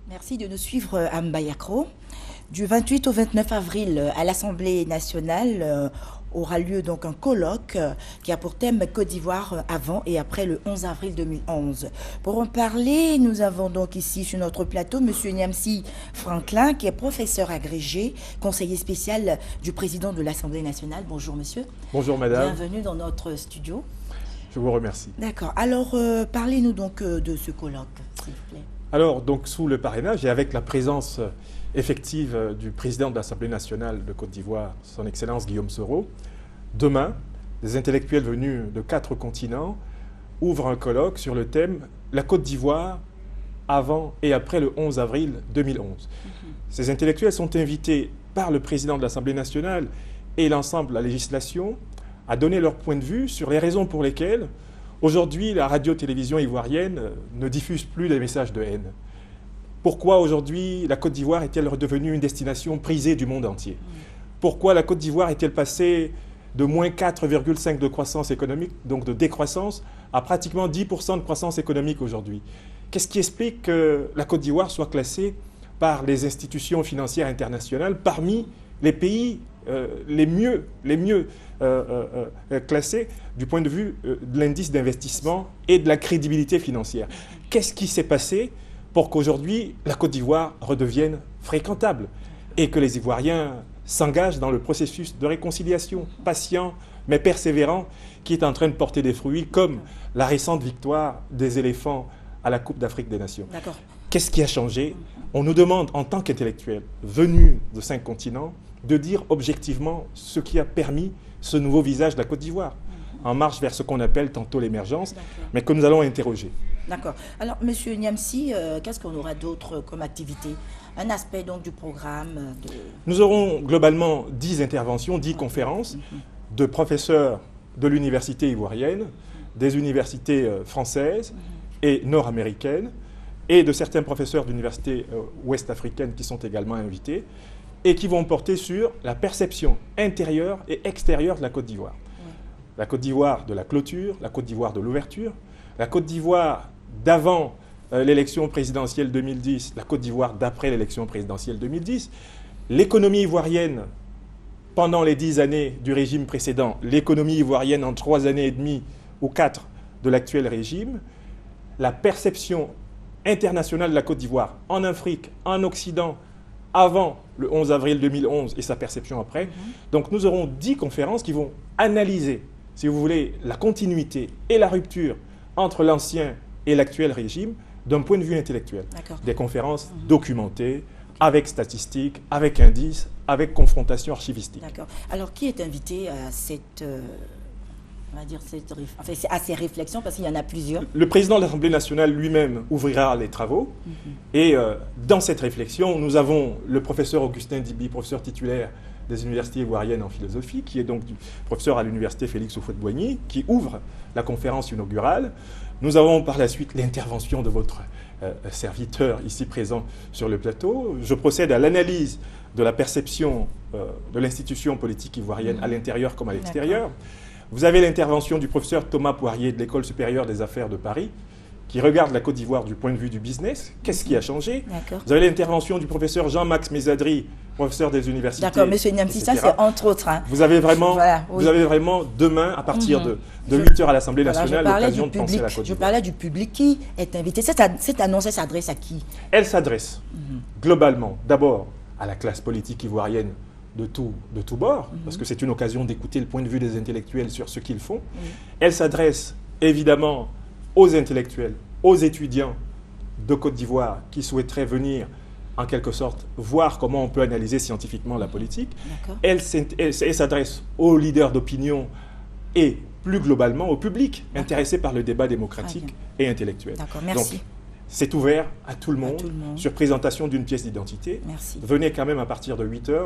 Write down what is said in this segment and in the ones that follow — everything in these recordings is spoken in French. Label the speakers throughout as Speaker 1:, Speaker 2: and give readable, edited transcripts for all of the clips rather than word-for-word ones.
Speaker 1: Merci de nous suivre à Mbayakro. Du 28 au 29 avril, à l'Assemblée nationale, aura lieu donc un colloque qui a pour thème Côte d'Ivoire avant et après le 11 avril 2011. Pour en parler, nous avons donc ici sur notre plateau M. Niamsi Franklin, qui est professeur agrégé, conseiller spécial du président de l'Assemblée nationale. Bonjour monsieur.
Speaker 2: Bonjour madame.
Speaker 1: Bienvenue dans notre studio.
Speaker 2: Je vous remercie.
Speaker 1: D'accord. Alors, parlez-nous donc de ce colloque, s'il vous plaît.
Speaker 2: Alors, donc, sous le parrainage et avec la présence effective du président de l'Assemblée nationale de Côte d'Ivoire, son Excellence Guillaume Soro, demain, des intellectuels venus de 4 continents ouvrent un colloque sur le thème « La Côte d'Ivoire avant et après le 11 avril 2011 ». Ces intellectuels sont invités par le président de l'Assemblée nationale et l'ensemble de la législation à donner leur point de vue sur les raisons pour lesquelles aujourd'hui, la radio-télévision ivoirienne ne diffuse plus des messages de haine. Pourquoi aujourd'hui la Côte d'Ivoire est-elle redevenue une destination prisée du monde entier? Pourquoi la Côte d'Ivoire est-elle passée de moins 4,5 de croissance économique, donc de décroissance, à pratiquement 10% de croissance économique aujourd'hui? Qu'est-ce qui explique que la Côte d'Ivoire soit classée par les institutions financières internationales parmi les pays les mieux classés du point de vue de l'indice d'investissement et de la crédibilité financière? Qu'est-ce qui s'est passé pour qu'aujourd'hui la Côte d'Ivoire redevienne fréquentable et que les Ivoiriens s'engagent dans le processus de réconciliation patient mais persévérant qui est en train de porter des fruits, comme la récente victoire des éléphants à la Coupe d'Afrique des Nations? Qu'est-ce qui a changé? On nous demande, en tant qu'intellectuels venus de 5 continents, de dire objectivement ce qui a permis ce nouveau visage de la Côte d'Ivoire, en marche vers ce qu'on appelle tantôt l'émergence, mais que nous allons interroger.
Speaker 1: D'accord. Alors, Monsieur Niamsi, qu'est-ce qu'on aura d'autre comme activité? Un aspect donc du programme
Speaker 2: Nous aurons globalement 10 interventions, 10 conférences de professeurs de l'université ivoirienne, des universités françaises et nord-américaines, et de certains professeurs d'universités ouest-africaines qui sont également invités, et qui vont porter sur la perception intérieure et extérieure de la Côte d'Ivoire. La Côte d'Ivoire de la clôture, la Côte d'Ivoire de l'ouverture, la Côte d'Ivoire d'avant l'élection présidentielle 2010, la Côte d'Ivoire d'après l'élection présidentielle 2010, l'économie ivoirienne pendant les 10 années du régime précédent, l'économie ivoirienne en 3 années et demie ou 4 de l'actuel régime, la perception internationale de la Côte d'Ivoire en Afrique, en Occident, avant le 11 avril 2011 et sa perception après. Donc nous aurons 10 conférences qui vont analyser, si vous voulez, la continuité et la rupture entre l'ancien et l'actuel régime d'un point de vue intellectuel. Des conférences documentées, avec statistiques, avec indices, avec confrontation archivistique.
Speaker 1: D'accord. Alors qui est invité à cette... on va dire à ces réflexions, parce qu'il y en a plusieurs.
Speaker 2: Le président de l'Assemblée nationale lui-même ouvrira les travaux. Et dans cette réflexion, nous avons le professeur Augustin Dibi, professeur titulaire des universités ivoiriennes en philosophie, qui est donc professeur à l'université Félix Houphouët-Boigny, qui ouvre la conférence inaugurale. Nous avons par la suite l'intervention de votre serviteur ici présent sur le plateau. Je procède à l'analyse de la perception de l'institution politique ivoirienne à l'intérieur comme à l'extérieur. Vous avez l'intervention du professeur Thomas Poirier de l'École supérieure des affaires de Paris, qui regarde la Côte d'Ivoire du point de vue du business. Qu'est-ce qui a changé? Vous avez l'intervention du professeur Jean-Max Mésadri, professeur des universités.
Speaker 1: D'accord, monsieur Niamsi, ça c'est entre autres.
Speaker 2: Vous avez vraiment, vous avez vraiment demain, à partir de 8 h à l'Assemblée nationale, l'occasion de penser à la Côte d'Ivoire.
Speaker 1: Je parlais du public qui est invité. Cette annonce, elle s'adresse à qui?
Speaker 2: Elle s'adresse globalement, d'abord, à la classe politique ivoirienne de tout bord, parce que c'est une occasion d'écouter le point de vue des intellectuels sur ce qu'ils font. Elle s'adresse évidemment aux intellectuels, aux étudiants de Côte d'Ivoire qui souhaiteraient venir, en quelque sorte, voir comment on peut analyser scientifiquement la politique. Elle s'adresse aux leaders d'opinion et plus globalement au public intéressé par le débat démocratique et intellectuel.
Speaker 1: Merci.
Speaker 2: Donc, c'est ouvert à tout le monde, sur présentation d'une pièce d'identité. Venez quand même à partir de 8 h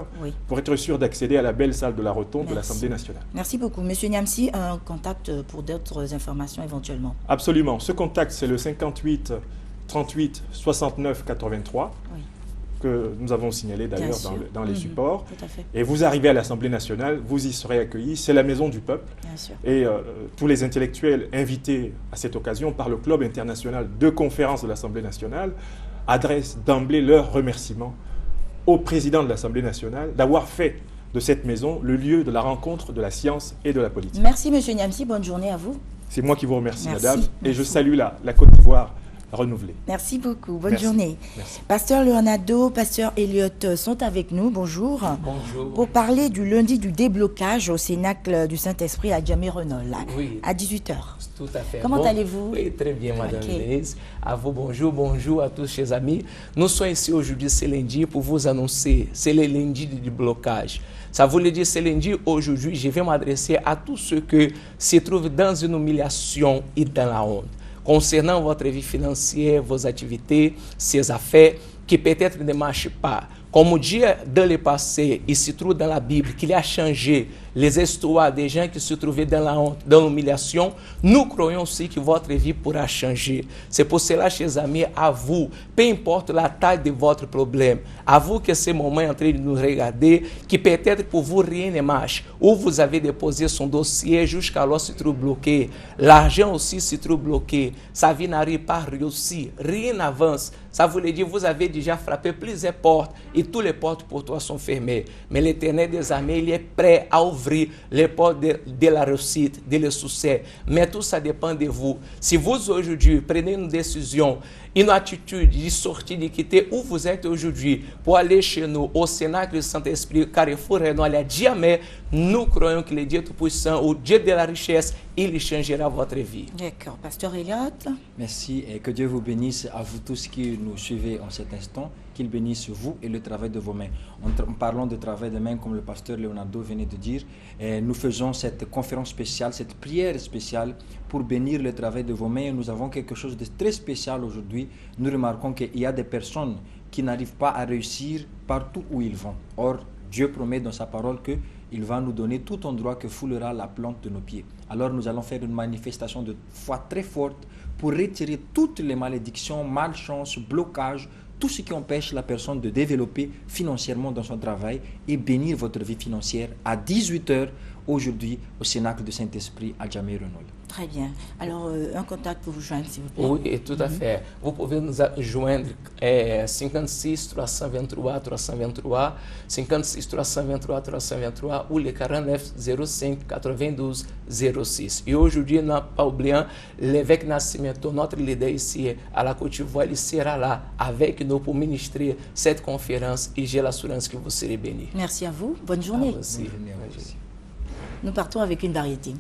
Speaker 2: pour être sûr d'accéder à la belle salle de la Rotonde de l'Assemblée nationale.
Speaker 1: Merci beaucoup. Monsieur Niamsi, un contact pour d'autres informations éventuellement?
Speaker 2: Absolument. Ce contact, c'est le 58 38 69 83. Que nous avons signalé d'ailleurs dans les supports. Et vous arrivez à l'Assemblée nationale, vous y serez accueillis. C'est la maison du peuple. Et tous les intellectuels invités à cette occasion par le Club international de conférences de l'Assemblée nationale adressent d'emblée leurs remerciements au président de l'Assemblée nationale d'avoir fait de cette maison le lieu de la rencontre de la science et de la politique.
Speaker 1: Merci, M. Niamsi. Bonne journée à vous.
Speaker 2: C'est moi qui vous remercie,
Speaker 1: Merci,
Speaker 2: madame, et
Speaker 1: merci.
Speaker 2: je salue la Côte d'Ivoire renouvelée.
Speaker 1: Merci beaucoup. Bonne
Speaker 2: Merci.
Speaker 1: journée.
Speaker 2: Merci.
Speaker 1: Pasteur Leonardo, Pasteur Elliott sont avec nous. Bonjour.
Speaker 3: Bonjour.
Speaker 1: Pour parler du lundi du déblocage au Cénacle du Saint-Esprit à Djamé-Renol,
Speaker 3: Oui.
Speaker 1: à 18h.
Speaker 3: Tout à fait.
Speaker 1: Comment allez-vous?
Speaker 3: Oui, très bien, Madame
Speaker 1: Ok.
Speaker 3: Denise. À vous, bonjour, bonjour à tous, chers amis. Nous sommes ici aujourd'hui, ce lundi, pour vous annoncer, c'est le lundi du déblocage. Ça voulait dire, ce lundi, aujourd'hui, je vais m'adresser à tous ceux qui se trouvent dans une humiliation et dans la honte. Concernant votre vie financière, vos activités, ses affaires, qui peut-être ne marchent pas. Comme dit dans le passé, il se trouve dans la Bible qu'il a changé les histoires des gens qui se trouvaient dans la honte, dans l'humiliation. Nous croyons aussi que votre vie pourra changer. C'est pour cela, chers amis, à vous, peu importe la taille de votre problème, à vous que ce moment est en train de nous regarder, que peut-être pour vous rien ne marche, ou vous avez déposé son dossier jusqu'alors se trouve bloqué, l'argent aussi se trouve bloqué, sa vie n'arrive pas à réussir, rien n'avance. Ça voulait dire que vous avez déjà frappé plusieurs portes et toutes les portes pour toi sont fermées. Mais l'Éternel des armées, il est prêt à ouvrir les portes de la réussite, de le succès. Mais tout ça dépend de vous. Si vous aujourd'hui prenez une décision, une attitude de sortir, de quitter où vous êtes aujourd'hui pour aller chez nous, au Cénacle du Saint-Esprit, Carrefour Renouvelé à Djamé, nous croyons que le Dieu Tout-Puissant, au Dieu de la richesse, il changera votre vie.
Speaker 1: D'accord. Pasteur Elliott.
Speaker 4: Merci et que Dieu vous bénisse à vous tous qui nous suivez en cet instant, qu'il bénisse vous et le travail de vos mains. En parlant de travail de mains, comme le pasteur Leonardo venait de dire, nous faisons cette conférence spéciale, cette prière spéciale pour bénir le travail de vos mains. Et nous avons quelque chose de très spécial aujourd'hui. Nous remarquons qu'il y a des personnes qui n'arrivent pas à réussir partout où ils vont. Or, Dieu promet dans sa parole qu'il va nous donner tout endroit que foulera la plante de nos pieds. Alors nous allons faire une manifestation de foi très forte pour retirer toutes les malédictions, malchance, blocages, tout ce qui empêche la personne de développer financièrement dans son travail et bénir votre vie financière à 18h aujourd'hui au Cénacle du Saint-Esprit à Djamé-Renol.
Speaker 1: Très bien. Alors, un contact pour vous joindre, s'il vous plaît.
Speaker 3: Oui, tout à fait. Vous pouvez nous joindre 56 323 323, 56 323 323 ou le 49 05 92 06. Et aujourd'hui, n'a pas oublié l'évêque Nascimento, notre leader ici à la Côte d'Ivoire, il sera là avec nous pour ministrer cette conférence et j'ai l'assurance que vous serez bénis.
Speaker 1: Merci à vous. Bonne journée.
Speaker 3: À vous aussi.
Speaker 4: Bonne journée à vous aussi.
Speaker 1: Nous partons avec une variété.